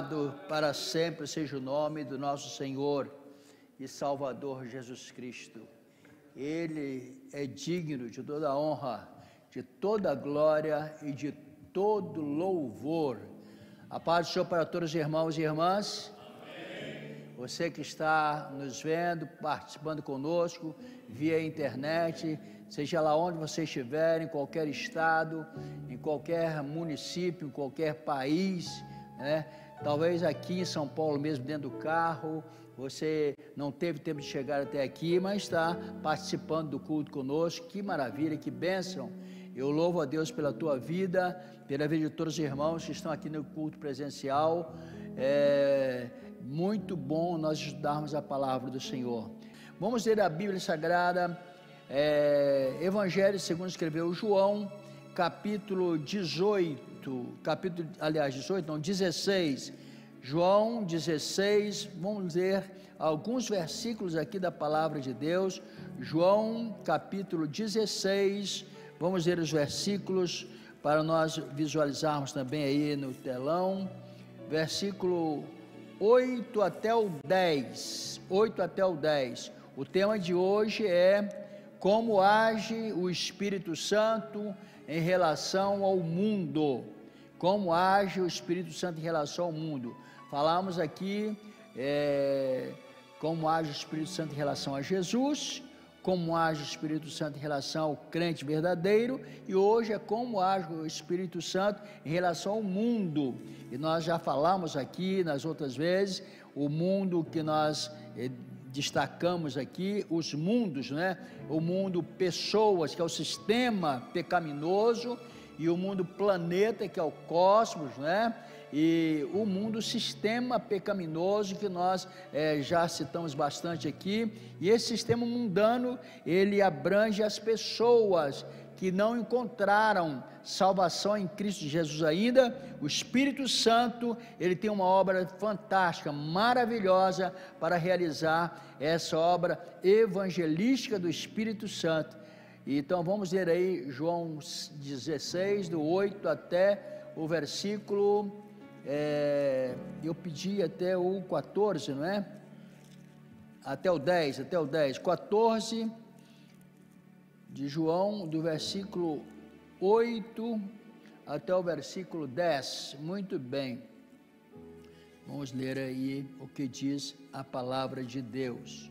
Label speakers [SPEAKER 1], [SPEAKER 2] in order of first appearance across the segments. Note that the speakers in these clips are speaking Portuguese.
[SPEAKER 1] Louvado para sempre seja o nome do nosso Senhor e Salvador Jesus Cristo. Ele é digno de toda a honra, de toda a glória e de todo louvor. A paz do Senhor para todos os irmãos e irmãs. Amém. Você que está nos vendo, participando conosco via internet, seja lá onde você estiver, em qualquer estado, em qualquer município, em qualquer país, né? Talvez aqui em São Paulo mesmo, dentro do carro, você não teve tempo de chegar até aqui, mas está participando do culto conosco. Que maravilha, que bênção. Eu louvo a Deus pela tua vida, pela vida de todos os irmãos que estão aqui no culto presencial. É muito bom nós estudarmos a palavra do Senhor. Vamos ler a Bíblia Sagrada, Evangelho segundo escreveu João, capítulo 16, João 16, vamos ler alguns versículos aqui da palavra de Deus. João capítulo 16, vamos ler os versículos para nós visualizarmos também aí no telão, versículo 8 até o 10, o tema de hoje é como age o Espírito Santo em relação ao mundo. Como age o Espírito Santo em relação ao mundo. Falamos aqui como age o Espírito Santo em relação a Jesus, como age o Espírito Santo em relação ao crente verdadeiro, e hoje é como age o Espírito Santo em relação ao mundo. E nós já falamos aqui nas outras vezes, o mundo que nós destacamos aqui, os mundos, né? O mundo pessoas, que é o sistema pecaminoso, e o mundo planeta, que é o cosmos, né? E o mundo sistema pecaminoso, que nós já citamos bastante aqui. E esse sistema mundano, ele abrange as pessoas que não encontraram salvação em Cristo Jesus ainda. O Espírito Santo, ele tem uma obra fantástica, maravilhosa, para realizar essa obra evangelística do Espírito Santo. Então vamos ler aí João 16, do 8 até o versículo, eu pedi até o 14, não é? Até o 10, 14 de João, do versículo 8 até o versículo 10, muito bem. Vamos ler aí o que diz a palavra de Deus.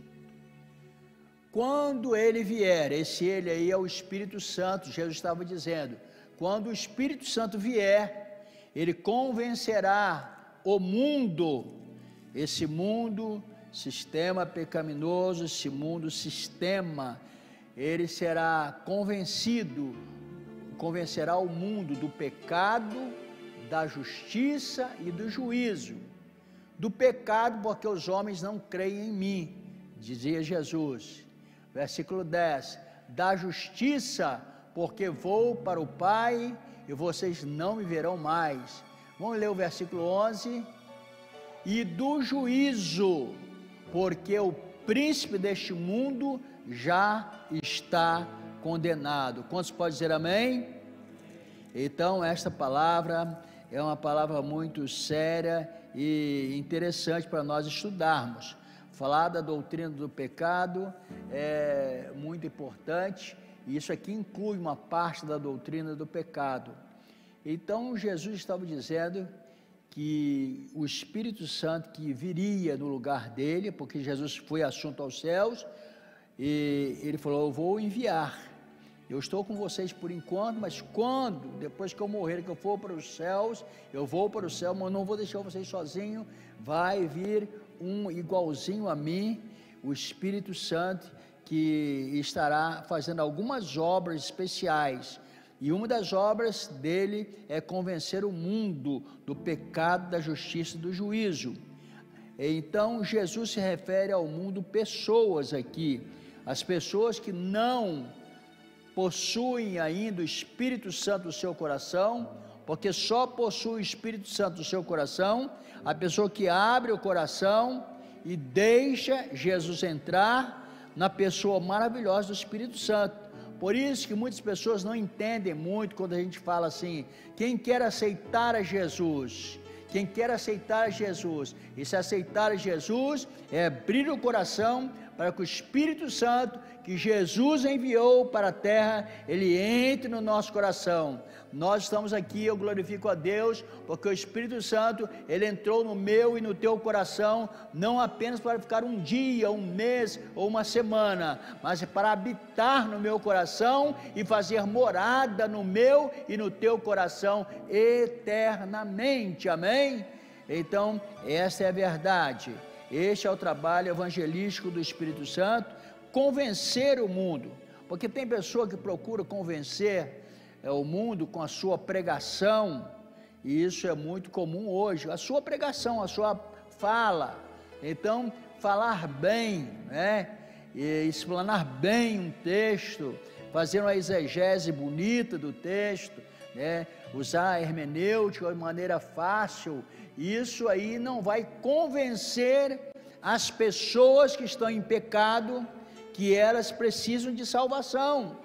[SPEAKER 1] Quando ele vier, esse ele aí é o Espírito Santo, Jesus estava dizendo, quando o Espírito Santo vier, ele convencerá o mundo, esse mundo, sistema pecaminoso, esse mundo, sistema, ele será convencerá o mundo do pecado, da justiça e do juízo. Do pecado, porque os homens não creem em mim, dizia Jesus. Versículo 10, da justiça, porque vou para o Pai e vocês não me verão mais. Vamos ler o versículo 11, e do juízo, porque o príncipe deste mundo já está condenado. Quantos podem dizer amém? Então esta palavra é uma palavra muito séria e interessante para nós estudarmos. Falar da doutrina do pecado é muito importante, e isso aqui inclui uma parte da doutrina do pecado. Então Jesus estava dizendo que o Espírito Santo que viria no lugar dele, porque Jesus foi assunto aos céus, e ele falou, eu vou enviar, eu estou com vocês por enquanto, mas quando, depois que eu morrer, que eu for para os céus, eu vou para o céu, mas não vou deixar vocês sozinhos, vai vir um igualzinho a mim, o Espírito Santo, que estará fazendo algumas obras especiais, e uma das obras dele é convencer o mundo do pecado, da justiça e do juízo. Então Jesus se refere ao mundo pessoas aqui, as pessoas que não possuem ainda o Espírito Santo no seu coração, porque só possui o Espírito Santo no seu coração a pessoa que abre o coração e deixa Jesus entrar na pessoa maravilhosa do Espírito Santo. Por isso que muitas pessoas não entendem muito quando a gente fala assim, quem quer aceitar a Jesus, quem quer aceitar Jesus. E se aceitar Jesus é abrir o coração para que o Espírito Santo, que Jesus enviou para a terra, ele entre no nosso coração. Nós estamos aqui, eu glorifico a Deus, porque o Espírito Santo, ele entrou no meu e no teu coração, não apenas para ficar um dia, um mês ou uma semana, mas para habitar no meu coração e fazer morada no meu e no teu coração eternamente, amém? Então, essa é a verdade. Este é o trabalho evangelístico do Espírito Santo, convencer o mundo, porque tem pessoa que procura convencer o mundo com a sua pregação, e isso é muito comum hoje, a sua pregação, a sua fala. Então, falar bem, né? E explanar bem um texto, fazer uma exegese bonita do texto, né? Usar a hermenêutica de maneira fácil, isso aí não vai convencer as pessoas que estão em pecado, que elas precisam de salvação.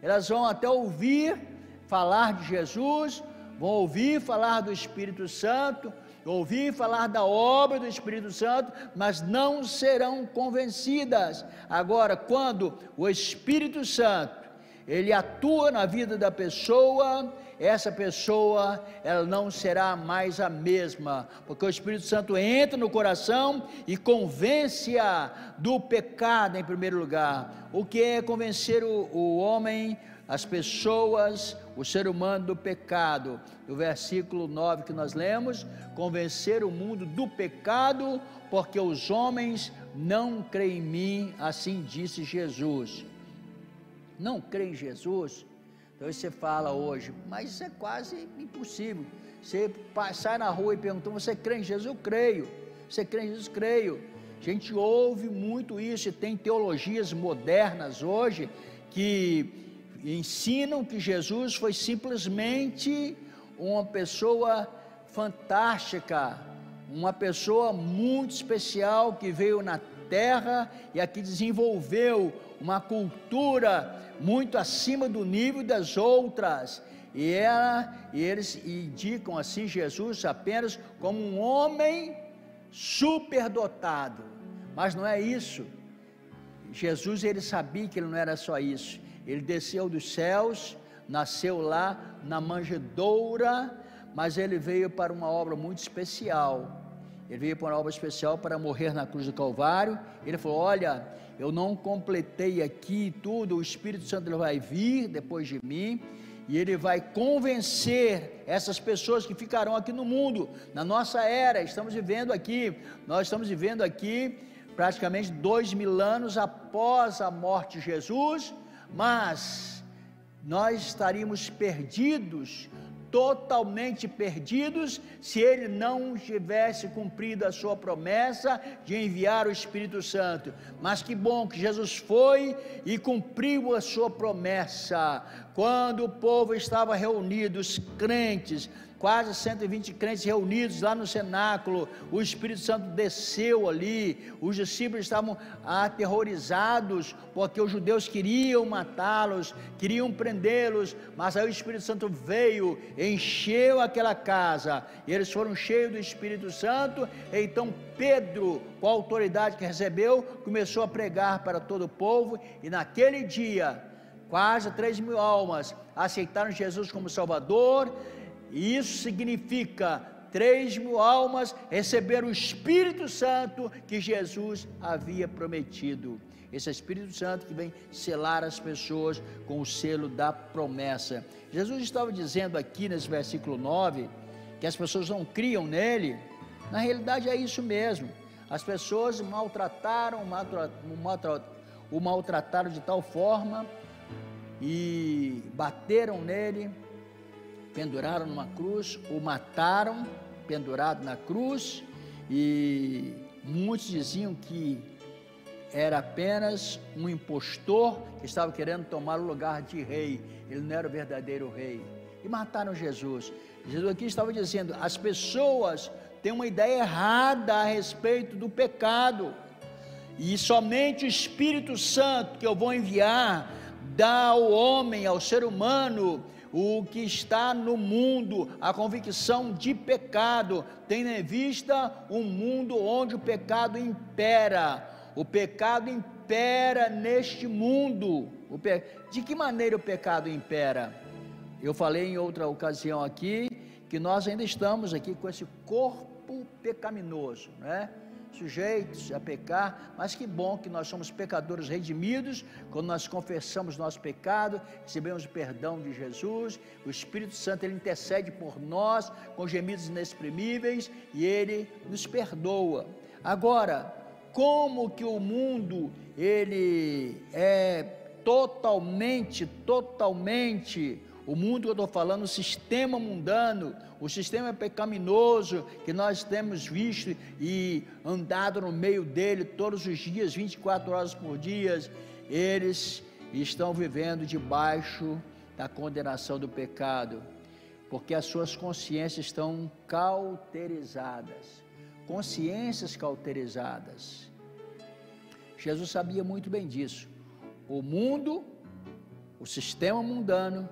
[SPEAKER 1] Elas vão até ouvir falar de Jesus, vão ouvir falar do Espírito Santo, ouvir falar da obra do Espírito Santo, mas não serão convencidas. Agora, quando o Espírito Santo, ele atua na vida da pessoa, essa pessoa, ela não será mais a mesma, porque o Espírito Santo entra no coração e convence-a do pecado em primeiro lugar. O que é convencer o homem, as pessoas, o ser humano do pecado? No versículo 9 que nós lemos, convencer o mundo do pecado, porque os homens não creem em mim, assim disse Jesus. Não crê em Jesus? Então você fala hoje, mas isso é quase impossível. Você sai na rua e pergunta, você crê em Jesus? Eu creio. Você crê em Jesus? Creio. A gente ouve muito isso, e tem teologias modernas hoje, que ensinam que Jesus foi simplesmente uma pessoa fantástica, uma pessoa muito especial, que veio na terra e aqui desenvolveu uma cultura muito acima do nível das outras, e eles indicam assim Jesus apenas como um homem superdotado, mas não é isso. Jesus, ele sabia que ele não era só isso. Ele desceu dos céus, nasceu lá na manjedoura, mas ele veio para uma obra muito especial. Ele veio para uma obra especial para morrer na cruz do Calvário. Ele falou, olha, eu não completei aqui tudo, o Espírito Santo ele vai vir depois de mim, e ele vai convencer essas pessoas que ficarão aqui no mundo, na nossa era. Nós estamos vivendo aqui praticamente 2000 anos após a morte de Jesus, mas nós estaríamos perdidos, totalmente perdidos, se ele não tivesse cumprido a sua promessa de enviar o Espírito Santo. Mas que bom que Jesus foi e cumpriu a sua promessa. Quando o povo estava reunido, os crentes, quase 120 crentes reunidos lá no cenáculo, o Espírito Santo desceu ali, os discípulos estavam aterrorizados, porque os judeus queriam matá-los, queriam prendê-los, mas aí o Espírito Santo veio, encheu aquela casa, e eles foram cheios do Espírito Santo. Então Pedro, com a autoridade que recebeu, começou a pregar para todo o povo, e naquele dia, quase 3.000 almas aceitaram Jesus como Salvador. E isso significa 3.000 almas receberam o Espírito Santo que Jesus havia prometido. Esse é o Espírito Santo que vem selar as pessoas com o selo da promessa. Jesus estava dizendo aqui nesse versículo 9, que as pessoas não criam nele. Na realidade é isso mesmo. As pessoas o maltrataram de tal forma e bateram nele, penduraram numa cruz, o mataram, pendurado na cruz, e muitos diziam que era apenas um impostor que estava querendo tomar o lugar de rei. Ele não era o verdadeiro rei, e mataram Jesus. Jesus aqui estava dizendo, as pessoas têm uma ideia errada a respeito do pecado, e somente o Espírito Santo que eu vou enviar dá ao homem, ao ser humano, o que está no mundo, a convicção de pecado, tendo em vista um mundo onde o pecado impera. O pecado impera neste mundo. De que maneira o pecado impera? Eu falei em outra ocasião aqui, que nós ainda estamos aqui com esse corpo pecaminoso, né? Sujeitos a pecar, mas que bom que nós somos pecadores redimidos, quando nós confessamos nosso pecado, recebemos o perdão de Jesus, o Espírito Santo, ele intercede por nós, com gemidos inexprimíveis, e ele nos perdoa. Agora, como que o mundo, ele é totalmente, o mundo que eu estou falando, o sistema mundano, o sistema pecaminoso que nós temos visto e andado no meio dele todos os dias, 24 horas por dia, eles estão vivendo debaixo da condenação do pecado, porque as suas consciências estão cauterizadas, consciências cauterizadas. Jesus sabia muito bem disso. O mundo, o sistema mundano,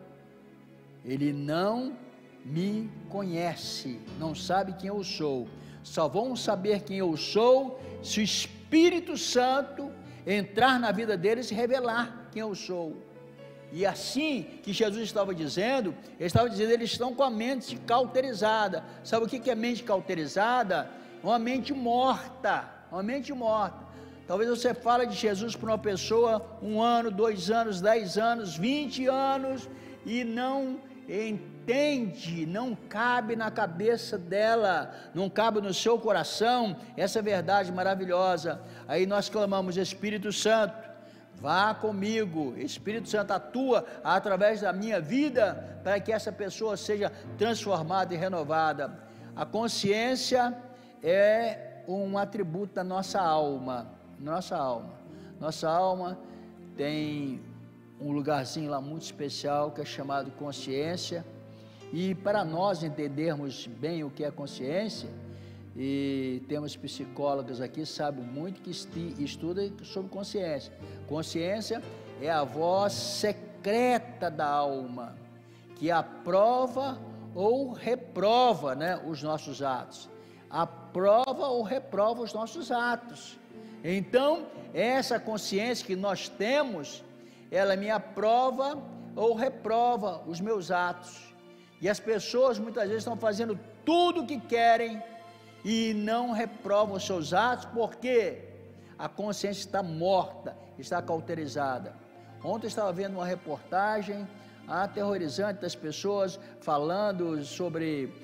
[SPEAKER 1] ele não me conhece, não sabe quem eu sou. Só vão saber quem eu sou se o Espírito Santo entrar na vida deles e revelar quem eu sou. E assim que Jesus estava dizendo, eles estão com a mente cauterizada. Sabe o que é mente cauterizada? Uma mente morta, uma mente morta. Talvez você fale de Jesus para uma pessoa 1 ano, 2 anos, 10 anos, 20 anos, e não entende, não cabe na cabeça dela, não cabe no seu coração, essa verdade maravilhosa. Aí nós clamamos: Espírito Santo, vá comigo, Espírito Santo, atua através da minha vida, para que essa pessoa seja transformada e renovada. A consciência é um atributo da nossa alma, nossa alma tem um lugarzinho lá muito especial, que é chamado consciência, e para nós entendermos bem o que é consciência, e temos psicólogos aqui, sabem muito, que estudam sobre consciência. Consciência é a voz secreta da alma, que aprova ou reprova, né, os nossos atos, aprova ou reprova os nossos atos. Então, essa consciência que nós temos, ela me aprova ou reprova os meus atos. E as pessoas muitas vezes estão fazendo tudo o que querem e não reprovam os seus atos, porque a consciência está morta, está cauterizada. Ontem eu estava vendo uma reportagem aterrorizante das pessoas falando sobre...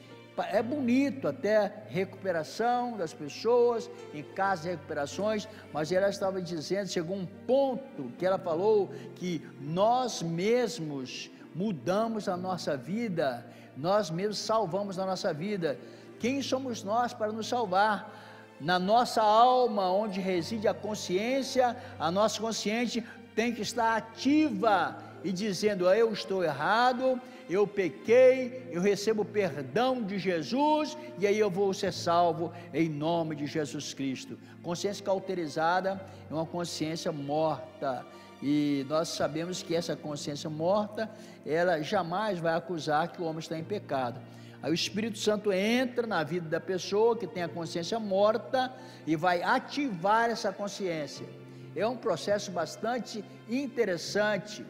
[SPEAKER 1] É bonito até recuperação das pessoas em casas de recuperações, mas ela estava dizendo, chegou um ponto que ela falou que nós mesmos mudamos a nossa vida, nós mesmos salvamos a nossa vida. Quem somos nós para nos salvar? Na nossa alma, onde reside a consciência, a nossa consciência tem que estar ativa e dizendo: eu estou errado, eu pequei, eu recebo perdão de Jesus, e aí eu vou ser salvo em nome de Jesus Cristo. Consciência cauterizada é uma consciência morta, e nós sabemos que essa consciência morta, ela jamais vai acusar que o homem está em pecado. Aí o Espírito Santo entra na vida da pessoa que tem a consciência morta e vai ativar essa consciência. É um processo bastante interessante,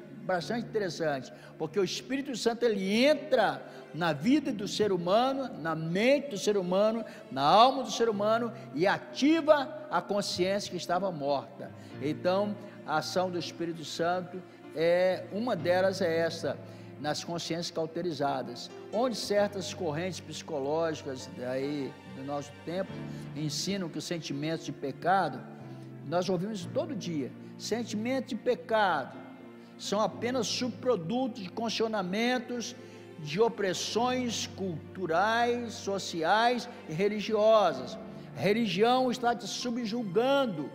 [SPEAKER 1] porque o Espírito Santo, ele entra na vida do ser humano, na mente do ser humano, na alma do ser humano, e ativa a consciência que estava morta. Então, a ação do Espírito Santo, uma delas é essa, nas consciências cauterizadas, onde certas correntes psicológicas aí do nosso tempo ensinam que os sentimentos de pecado, nós ouvimos isso todo dia, sentimentos de pecado são apenas subprodutos de condicionamentos, de opressões culturais, sociais e religiosas. A religião está te subjugando,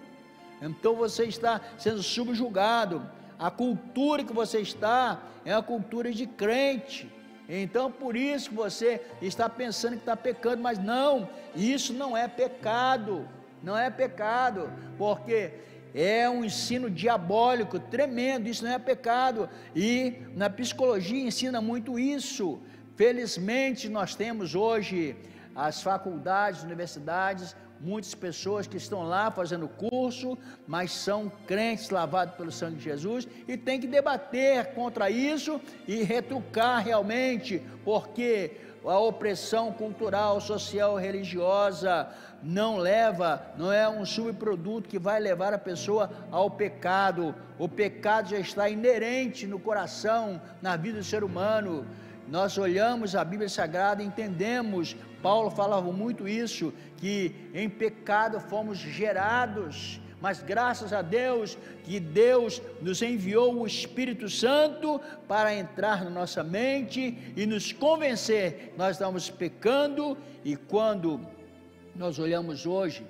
[SPEAKER 1] então você está sendo subjugado. A cultura que você está é uma cultura de crente, então por isso que você está pensando que está pecando, mas não, isso não é pecado, porque é um ensino diabólico, tremendo, isso não é pecado, e na psicologia ensina muito isso. Felizmente nós temos hoje as faculdades, universidades, muitas pessoas que estão lá fazendo curso, mas são crentes lavados pelo sangue de Jesus, e tem que debater contra isso e retrucar realmente, porque a opressão cultural, social, religiosa não é um subproduto que vai levar a pessoa ao pecado. O pecado já está inerente no coração, na vida do ser humano. Nós olhamos a Bíblia Sagrada e entendemos, Paulo falava muito isso, que em pecado fomos gerados, mas graças a Deus, que Deus nos enviou o Espírito Santo para entrar na nossa mente e nos convencer que nós estamos pecando. E quando nós olhamos hoje,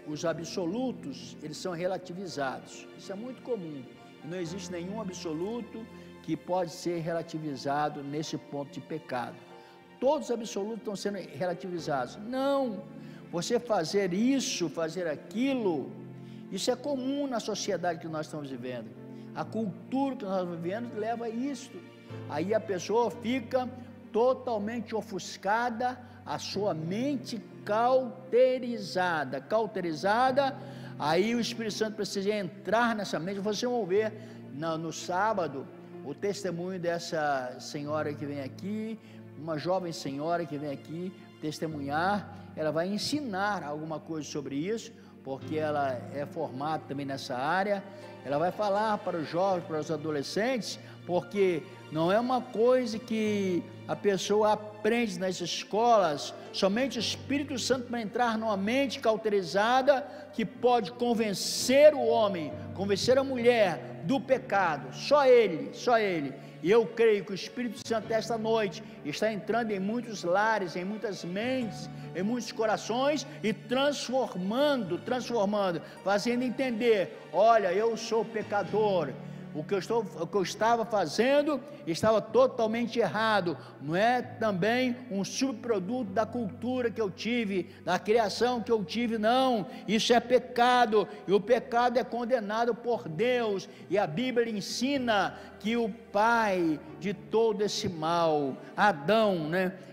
[SPEAKER 1] os absolutos, eles são relativizados, isso é muito comum, não existe nenhum absoluto que pode ser relativizado nesse ponto de pecado. Todos os absolutos estão sendo relativizados. Não, você fazer isso, fazer aquilo, isso é comum na sociedade que nós estamos vivendo. A cultura que nós estamos vivendo leva a isso. Aí a pessoa fica totalmente ofuscada, a sua mente cauterizada. Aí o Espírito Santo precisa entrar nessa mente. Vocês vão ver no sábado o testemunho dessa senhora que vem aqui, uma jovem senhora que vem aqui testemunhar. Ela vai ensinar alguma coisa sobre isso, porque ela é formada também nessa área. Ela vai falar para os jovens, para os adolescentes, porque não é uma coisa que a pessoa aprende nas escolas, somente o Espírito Santo para entrar numa mente cauterizada, que pode convencer o homem, convencer a mulher do pecado, só Ele. E eu creio que o Espírito Santo esta noite está entrando em muitos lares, em muitas mentes, em muitos corações e transformando, fazendo entender: olha, eu sou pecador, o que eu estava fazendo estava totalmente errado, não é também um subproduto da cultura que eu tive, da criação que eu tive, não, isso é pecado, e o pecado é condenado por Deus, e a Bíblia ensina que o pai de todo esse mal, Adão,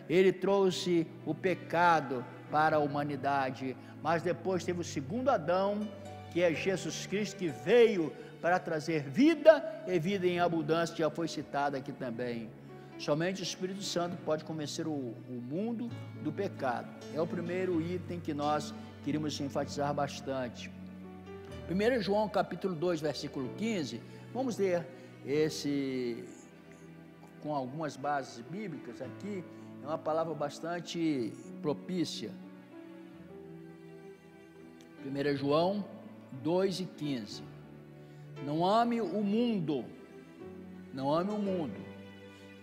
[SPEAKER 1] ele trouxe o pecado para a humanidade, mas depois teve o segundo Adão, que é Jesus Cristo, que veio para trazer vida e vida em abundância, já foi citado aqui também. Somente o Espírito Santo pode convencer o mundo do pecado. É o primeiro item que nós queríamos enfatizar bastante. 1 João capítulo 2, versículo 15, vamos ler esse com algumas bases bíblicas aqui, é uma palavra bastante propícia. 1 João 2:15. Não ame o mundo,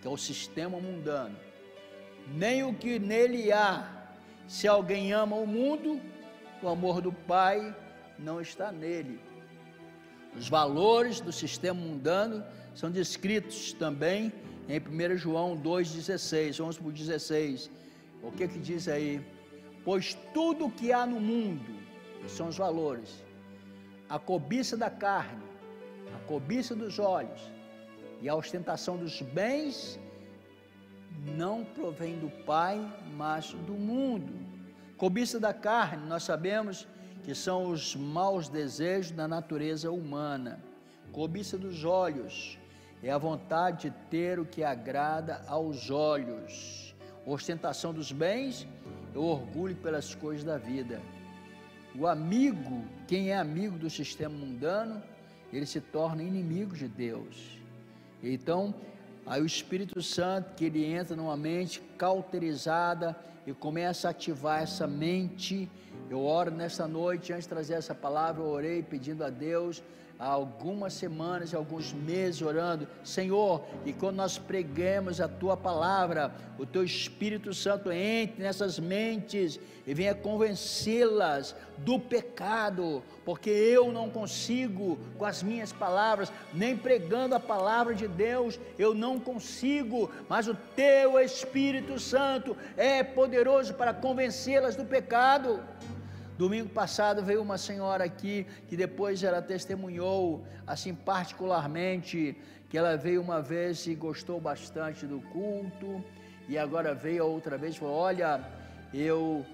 [SPEAKER 1] que é o sistema mundano, nem o que nele há. Se alguém ama o mundo, o amor do Pai não está nele. Os valores do sistema mundano são descritos também em 1 João 2,16, vamos para o 16, o que diz aí? Pois tudo o que há no mundo, são os valores, a cobiça da carne, a cobiça dos olhos e a ostentação dos bens, não provém do Pai, mas do mundo. Cobiça da carne, nós sabemos que são os maus desejos da natureza humana. Cobiça dos olhos é a vontade de ter o que agrada aos olhos. Ostentação dos bens é o orgulho pelas coisas da vida. O amigo, quem é amigo do sistema mundano, ele se torna inimigo de Deus. Então, aí o Espírito Santo, que ele entra numa mente cauterizada e começa a ativar essa mente. Eu oro nessa noite, antes de trazer essa palavra, eu orei pedindo a Deus, há algumas semanas, alguns meses orando, Senhor, e quando nós preguemos a Tua palavra, o Teu Espírito Santo entre nessas mentes e venha convencê-las do pecado, porque eu não consigo com as minhas palavras, nem pregando a palavra de Deus, eu não consigo, mas o Teu Espírito Santo é poderoso para convencê-las do pecado. Domingo passado veio uma senhora aqui, que depois ela testemunhou, assim particularmente, que ela veio uma vez e gostou bastante do culto, e agora veio outra vez e falou: olha, eu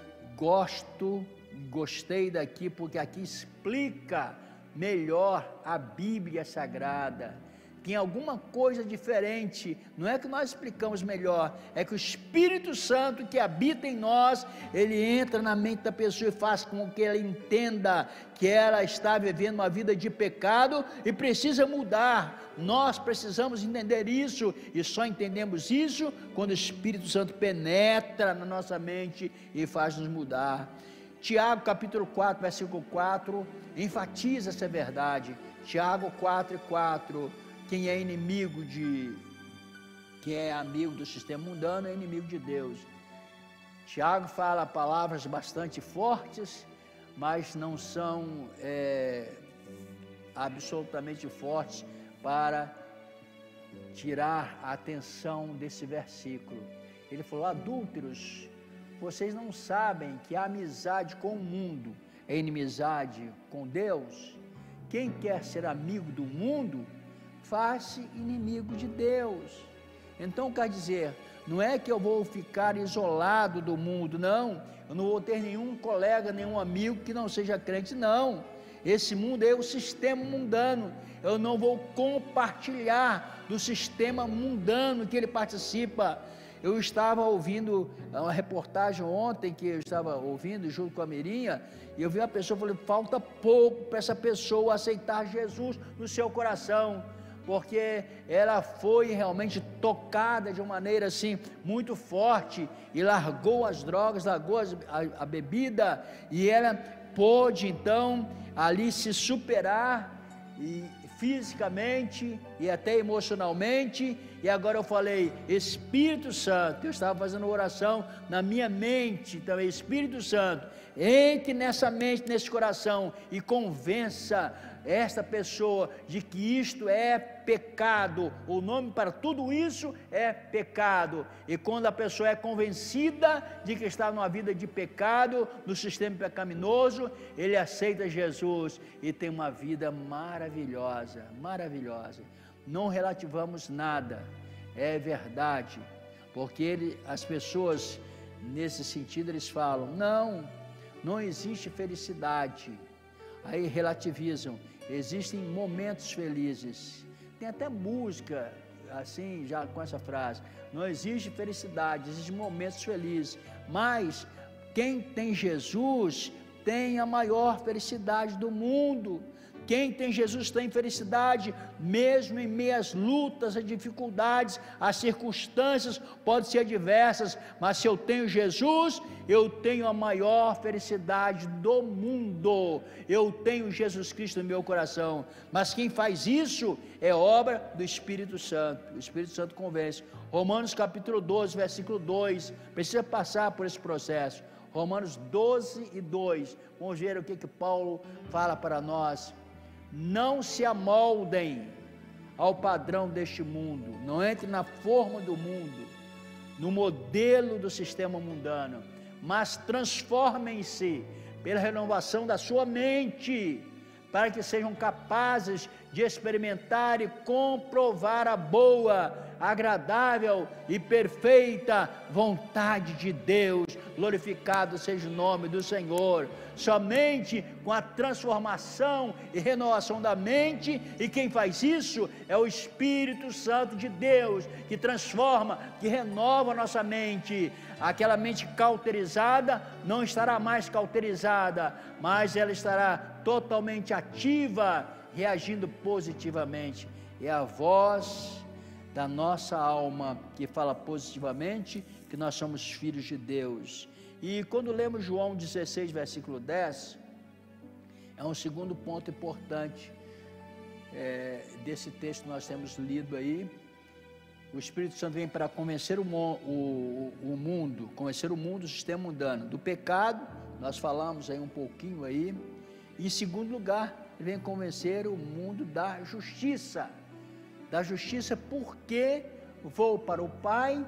[SPEAKER 1] gostei daqui, porque aqui explica melhor a Bíblia Sagrada. Tem alguma coisa diferente, não é que nós explicamos melhor, é que o Espírito Santo que habita em nós, ele entra na mente da pessoa e faz com que ela entenda que ela está vivendo uma vida de pecado e precisa mudar. Nós precisamos entender isso, e só entendemos isso quando o Espírito Santo penetra na nossa mente e faz nos mudar. Tiago capítulo 4, versículo 4, enfatiza essa verdade. Tiago 4:4, quem é amigo do sistema mundano é inimigo de Deus. Tiago fala palavras bastante fortes, mas não são absolutamente fortes para tirar a atenção desse versículo. Ele falou: adúlteros, vocês não sabem que a amizade com o mundo é inimizade com Deus? Quem quer ser amigo do mundo, faz-se inimigo de Deus. Então quer dizer, não é que eu vou ficar isolado do mundo, não, eu não vou ter nenhum colega, nenhum amigo que não seja crente, não. Esse mundo é o sistema mundano, eu não vou compartilhar do sistema mundano que ele participa. Eu estava ouvindo uma reportagem ontem, que eu estava ouvindo junto com a Mirinha, e eu vi uma pessoa falando: falta pouco para essa pessoa aceitar Jesus no seu coração, porque ela foi realmente tocada de uma maneira assim muito forte, e largou as drogas, largou a bebida, e ela pôde então ali se superar, e fisicamente e até emocionalmente. E agora eu falei: Espírito Santo, eu estava fazendo oração na minha mente também: Espírito Santo, entre nessa mente, nesse coração, e convença esta pessoa de que isto é pecado. O nome para tudo isso é pecado. E quando a pessoa é convencida de que está numa vida de pecado, no sistema pecaminoso, ele aceita Jesus e tem uma vida maravilhosa, maravilhosa. Não relativamos nada, é verdade, porque as pessoas nesse sentido eles falam: não existe felicidade. Aí relativizam. Existem momentos felizes. Tem até música assim, já com essa frase: não existe felicidade, existem momentos felizes. Mas quem tem Jesus tem a maior felicidade do mundo. Quem tem Jesus tem felicidade, mesmo em meio às lutas, às dificuldades, as circunstâncias podem ser adversas, mas se eu tenho Jesus, eu tenho a maior felicidade do mundo. Eu tenho Jesus Cristo no meu coração. Mas quem faz isso é obra do Espírito Santo. O Espírito Santo convence. Romanos capítulo 12, versículo 2, precisa passar por esse processo. Romanos 12:2, vamos ver o que Paulo fala para nós. Não se amoldem ao padrão deste mundo, não entre na forma do mundo, no modelo do sistema mundano, mas transformem-se pela renovação da sua mente, para que sejam capazes de experimentar e comprovar a boa, agradável e perfeita vontade de Deus. Glorificado seja o nome do Senhor. Somente com a transformação e renovação da mente, e quem faz isso é o Espírito Santo de Deus, que transforma, que renova a nossa mente. Aquela mente cauterizada não estará mais cauterizada, mas ela estará totalmente ativa, reagindo positivamente. É a voz da nossa alma que fala positivamente que nós somos filhos de Deus. E quando lemos João 16, versículo 10, é um segundo ponto importante desse texto que nós temos lido aí. O Espírito Santo vem para convencer o mundo, convencer o mundo, o sistema mundano, do pecado. Nós falamos aí um pouquinho aí. E em segundo lugar, ele vem convencer o mundo da justiça. Da justiça, porque vou para o Pai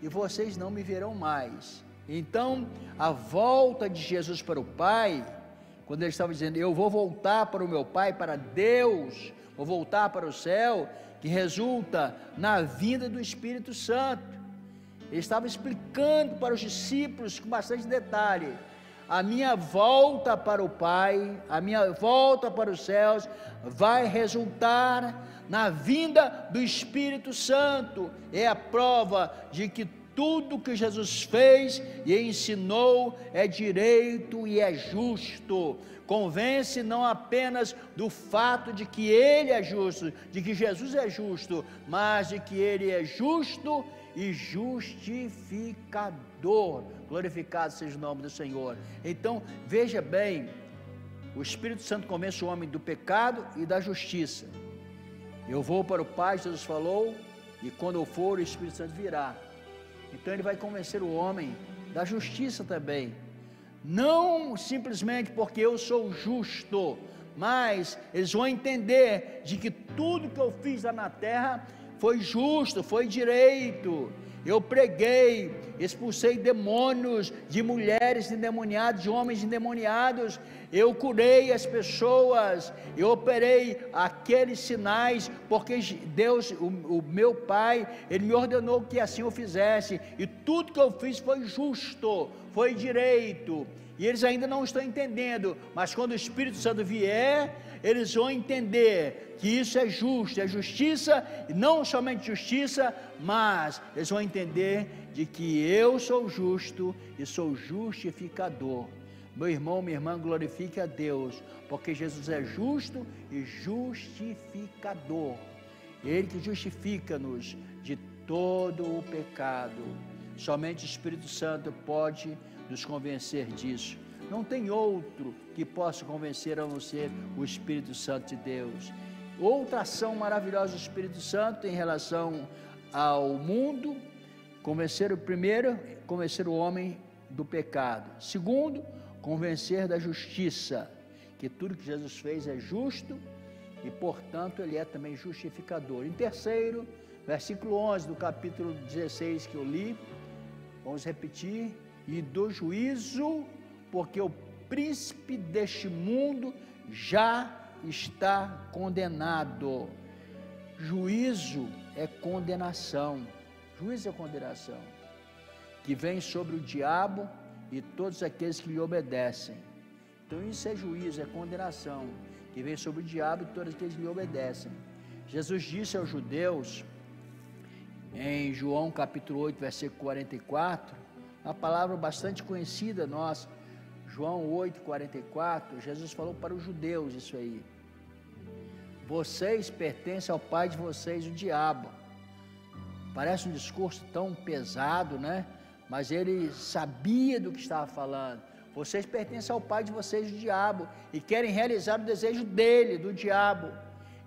[SPEAKER 1] e vocês não me verão mais. Então, a volta de Jesus para o Pai, quando ele estava dizendo, eu vou voltar para o meu Pai, para Deus, vou voltar para o céu, que resulta na vinda do Espírito Santo. Ele estava explicando para os discípulos com bastante detalhe, a minha volta para o Pai, a minha volta para os céus, vai resultar na vinda do Espírito Santo. É a prova de que tudo que Jesus fez e ensinou é direito e é justo. Convence não apenas do fato de que Ele é justo, de que Jesus é justo, mas de que Ele é justo e justificador. Glorificado seja o nome do Senhor. Então, veja bem, o Espírito Santo convence o homem do pecado e da justiça. Eu vou para o Pai, Jesus falou, e quando eu for, o Espírito Santo virá. Então ele vai convencer o homem da justiça também, não simplesmente porque eu sou justo, mas eles vão entender de que tudo que eu fiz lá na terra foi justo, foi direito. Eu preguei, expulsei demônios de mulheres endemoniadas, de homens endemoniados, eu curei as pessoas, eu operei aqueles sinais, porque Deus, o meu Pai, Ele me ordenou que assim eu fizesse, e tudo que eu fiz foi justo, foi direito, e eles ainda não estão entendendo, mas quando o Espírito Santo vier, eles vão entender que isso é justo, é justiça, e não somente justiça, mas eles vão entender de que eu sou justo e sou justificador. Meu irmão, minha irmã, glorifique a Deus, porque Jesus é justo e justificador. Ele que justifica-nos de todo o pecado. Somente o Espírito Santo pode nos convencer disso. Não tem outro que possa convencer a não ser o Espírito Santo de Deus. Outra ação maravilhosa do Espírito Santo em relação ao mundo, convencer o homem do pecado. Segundo, convencer da justiça, que tudo que Jesus fez é justo e, portanto, Ele é também justificador. Em terceiro, versículo 11 do capítulo 16 que eu li, vamos repetir, e do juízo, porque o príncipe deste mundo já está condenado. Juízo é condenação, que vem sobre o diabo e todos aqueles que lhe obedecem. Então isso é juízo, é condenação, que vem sobre o diabo e todos aqueles que lhe obedecem. Jesus disse aos judeus, em João capítulo 8, versículo 44, uma palavra bastante conhecida nossa, João 8, 44, Jesus falou para os judeus isso aí, vocês pertencem ao pai de vocês, o diabo. Parece um discurso tão pesado, né? Mas ele sabia do que estava falando. Vocês pertencem ao pai de vocês, o diabo, e querem realizar o desejo dele, do diabo.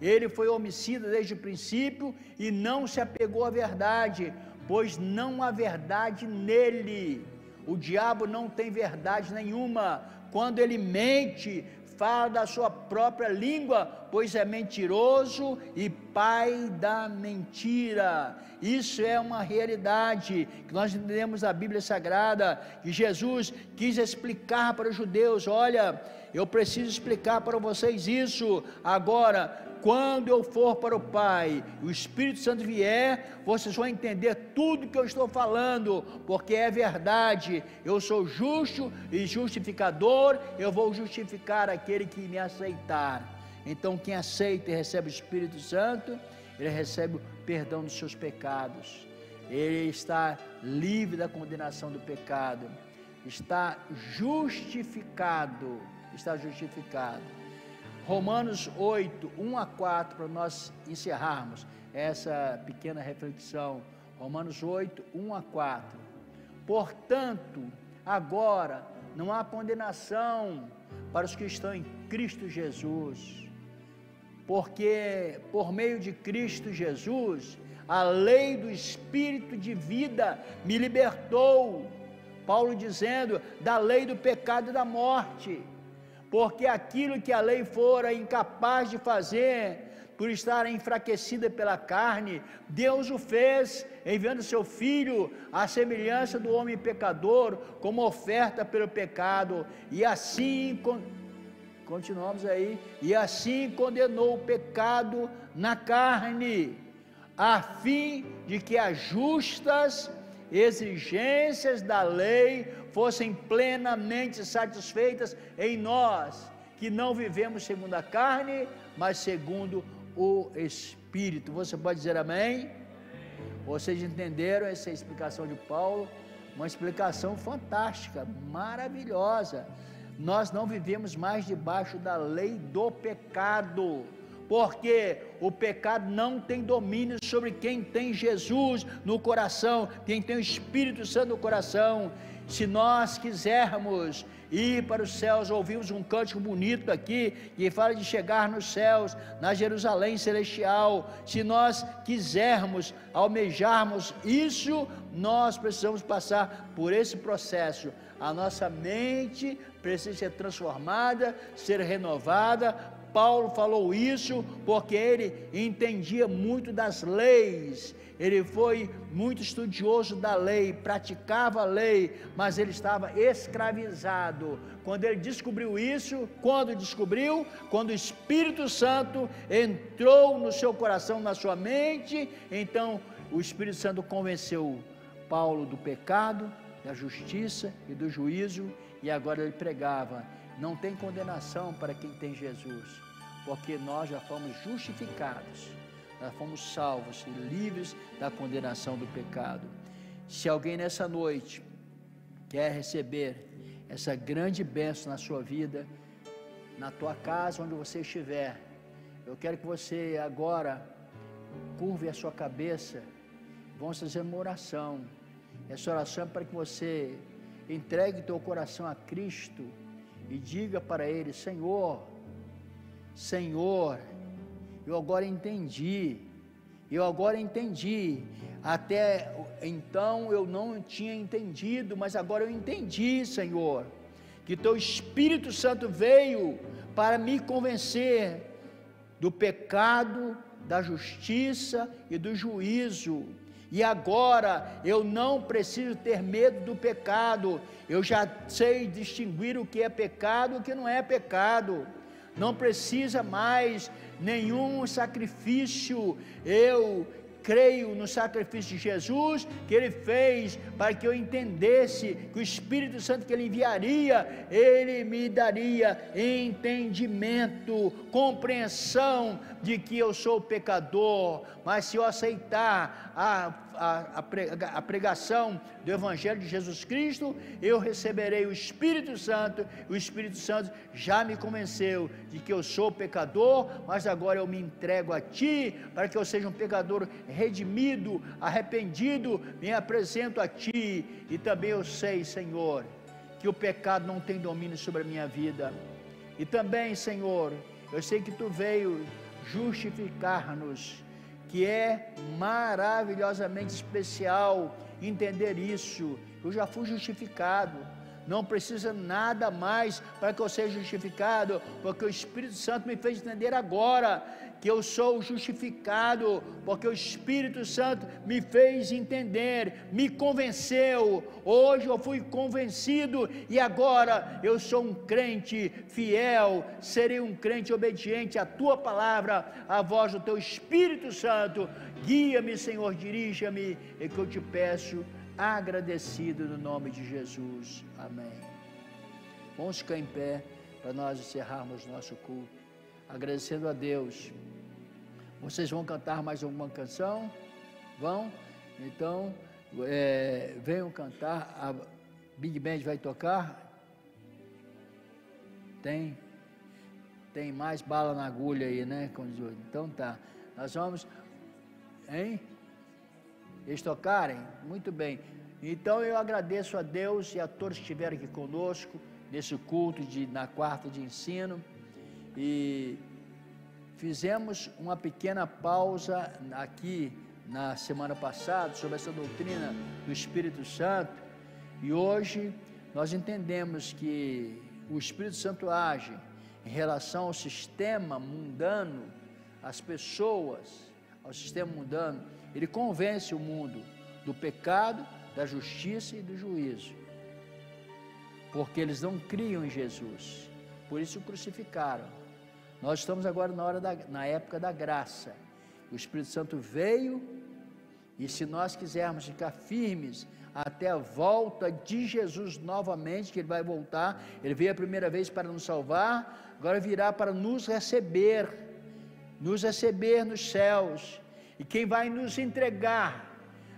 [SPEAKER 1] Ele foi homicida desde o princípio e não se apegou à verdade, pois não há verdade nele. O diabo não tem verdade nenhuma. Quando ele mente, fala da sua própria língua, pois é mentiroso e pai da mentira. Isso é uma realidade que nós entendemos da Bíblia Sagrada, que Jesus quis explicar para os judeus. Olha, eu preciso explicar para vocês isso. Agora, quando eu for para o Pai, o Espírito Santo vier, vocês vão entender tudo que eu estou falando, porque é verdade. Eu sou justo e justificador, eu vou justificar aquele que me aceitar. Então quem aceita e recebe o Espírito Santo, ele recebe o perdão dos seus pecados, ele está livre da condenação do pecado, está justificado, Romanos 8, 1 a 4, para nós encerrarmos essa pequena reflexão. Romanos 8, 1 a 4. Portanto, agora não há condenação para os que estão em Cristo Jesus, porque por meio de Cristo Jesus, a lei do Espírito de vida me libertou. Paulo dizendo, da lei do pecado e da morte. Porque aquilo que a lei fora incapaz de fazer, por estar enfraquecida pela carne, Deus o fez, enviando seu Filho à semelhança do homem pecador, como oferta pelo pecado, e assim, continuamos aí, e assim condenou o pecado na carne, a fim de que as justas exigências da lei fossem plenamente satisfeitas em nós, que não vivemos segundo a carne, mas segundo o Espírito. Você pode dizer amém? Vocês entenderam essa explicação de Paulo? Uma explicação fantástica, maravilhosa. Nós não vivemos mais debaixo da lei do pecado, porque o pecado não tem domínio sobre quem tem Jesus no coração, quem tem o Espírito Santo no coração. Se nós quisermos ir para os céus, ouvimos um cântico bonito aqui, que fala de chegar nos céus, na Jerusalém celestial. Se nós quisermos, almejarmos isso, nós precisamos passar por esse processo. A nossa mente precisa ser transformada, ser renovada. Paulo falou isso porque ele entendia muito das leis, ele foi muito estudioso da lei, praticava a lei, mas ele estava escravizado. Quando ele descobriu isso, quando o Espírito Santo entrou no seu coração, na sua mente, então o Espírito Santo convenceu Paulo do pecado, da justiça e do juízo, e agora ele pregava: não tem condenação para quem tem Jesus, porque nós já fomos justificados, nós fomos salvos e livres da condenação do pecado. Se alguém nessa noite quer receber essa grande bênção na sua vida, na tua casa, onde você estiver, eu quero que você agora curve a sua cabeça. Vamos fazer uma oração. Essa oração é para que você entregue teu coração a Cristo e diga para Ele: Senhor, eu agora entendi, até então eu não tinha entendido, mas agora eu entendi, Senhor, que Teu Espírito Santo veio para me convencer do pecado, da justiça e do juízo, e agora eu não preciso ter medo do pecado, eu já sei distinguir o que é pecado e o que não é pecado. Não precisa mais nenhum sacrifício. Eu creio no sacrifício de Jesus, que Ele fez para que eu entendesse que o Espírito Santo que Ele enviaria, Ele me daria entendimento, compreensão de que eu sou pecador. Mas se eu aceitar a pregação do Evangelho de Jesus Cristo, eu receberei o Espírito Santo. O Espírito Santo já me convenceu de que eu sou pecador, mas agora eu me entrego a Ti, para que eu seja um pecador redimido, arrependido, me apresento a Ti. E também eu sei, Senhor, que o pecado não tem domínio sobre a minha vida. E também, Senhor, eu sei que Tu veio justificar-nos, que é maravilhosamente especial entender isso. Eu já fui justificado, não precisa nada mais para que eu seja justificado, porque o Espírito Santo me fez entender agora que eu sou justificado, porque o Espírito Santo me fez entender, me convenceu. Hoje eu fui convencido e agora eu sou um crente fiel, serei um crente obediente à Tua palavra, à voz do Teu Espírito Santo. Guia-me, Senhor, dirija-me, é que eu te peço, agradecido no nome de Jesus. Amém. Vamos ficar em pé para nós encerrarmos nosso culto, agradecendo a Deus. Vocês vão cantar mais alguma canção? Vão? Então, venham cantar. A Big Band vai tocar? Tem mais bala na agulha aí, né? Então tá, nós vamos, hein? Eles tocarem? Muito bem. Então eu agradeço a Deus e a todos que estiveram aqui conosco nesse culto na quarta de ensino, e fizemos uma pequena pausa aqui na semana passada sobre essa doutrina do Espírito Santo, e hoje nós entendemos que o Espírito Santo age em relação ao sistema mundano, as pessoas, ao sistema mundano, ele convence o mundo do pecado, da justiça e do juízo, porque eles não criam em Jesus, por isso o crucificaram. Nós estamos agora na época da graça, o Espírito Santo veio, e se nós quisermos ficar firmes até a volta de Jesus novamente, que Ele vai voltar, Ele veio a primeira vez para nos salvar, agora virá para nos receber nos céus, e quem vai nos entregar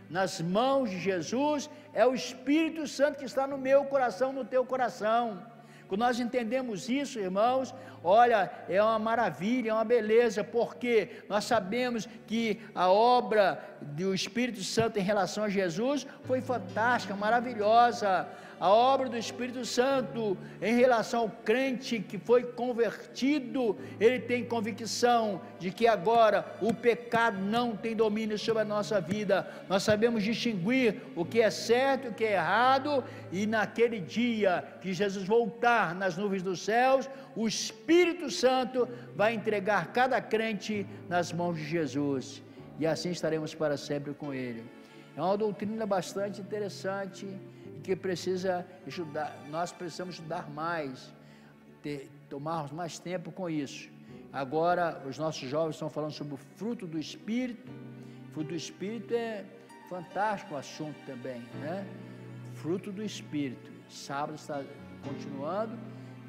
[SPEAKER 1] nas mãos de Jesus é o Espírito Santo que está no meu coração, no teu coração. Quando nós entendemos isso, irmãos, olha, é uma maravilha, é uma beleza, porque nós sabemos que a obra do Espírito Santo em relação a Jesus foi fantástica, maravilhosa. A obra do Espírito Santo em relação ao crente que foi convertido, ele tem convicção de que agora o pecado não tem domínio sobre a nossa vida. Nós sabemos distinguir o que é certo e o que é errado, e naquele dia que Jesus voltar nas nuvens dos céus, o Espírito Santo vai entregar cada crente nas mãos de Jesus, e assim estaremos para sempre com Ele. É uma doutrina bastante interessante, que precisa estudar, nós precisamos estudar mais, tomarmos mais tempo com isso. Agora, os nossos jovens estão falando sobre o fruto do Espírito. O fruto do Espírito é fantástico o assunto também, né? Fruto do Espírito. Sábado está continuando,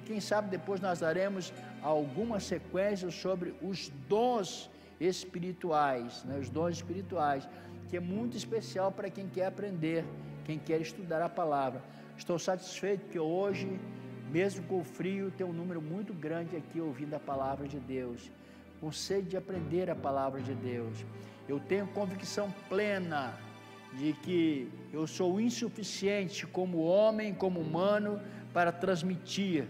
[SPEAKER 1] quem sabe depois nós daremos alguma sequência sobre os dons espirituais, né? Os dons espirituais, que é muito especial para quem quer aprender, quem quer estudar a palavra. Estou satisfeito que hoje, mesmo com o frio, tem um número muito grande aqui ouvindo a palavra de Deus, com sede de aprender a palavra de Deus. Eu tenho convicção plena de que eu sou insuficiente como homem, como humano, para transmitir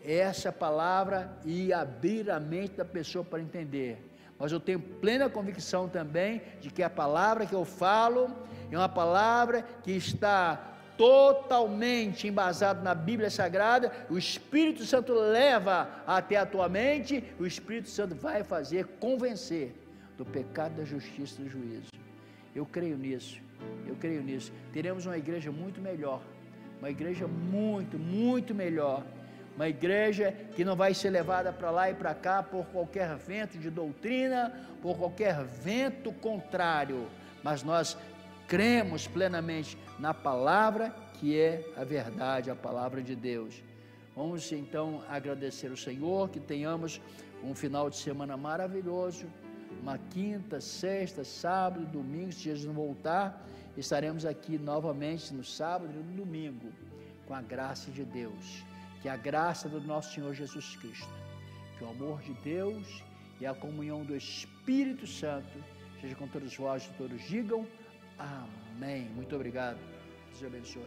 [SPEAKER 1] essa palavra e abrir a mente da pessoa para entender. Mas eu tenho plena convicção também de que a palavra que eu falo é uma palavra que está totalmente embasada na Bíblia Sagrada. O Espírito Santo leva até a tua mente, o Espírito Santo vai fazer convencer do pecado, da justiça e do juízo. Eu creio nisso, Teremos uma igreja muito melhor, uma igreja muito, muito melhor. Uma igreja que não vai ser levada para lá e para cá por qualquer vento de doutrina, por qualquer vento contrário, mas nós cremos plenamente na palavra que é a verdade, a palavra de Deus. Vamos então agradecer ao Senhor, que tenhamos um final de semana maravilhoso, uma quinta, sexta, sábado, domingo. Se Jesus não voltar, estaremos aqui novamente no sábado e no domingo, com a graça de Deus. Que a graça do nosso Senhor Jesus Cristo, que o amor de Deus e a comunhão do Espírito Santo seja com todos vós e todos digam amém. Muito obrigado. Deus abençoe.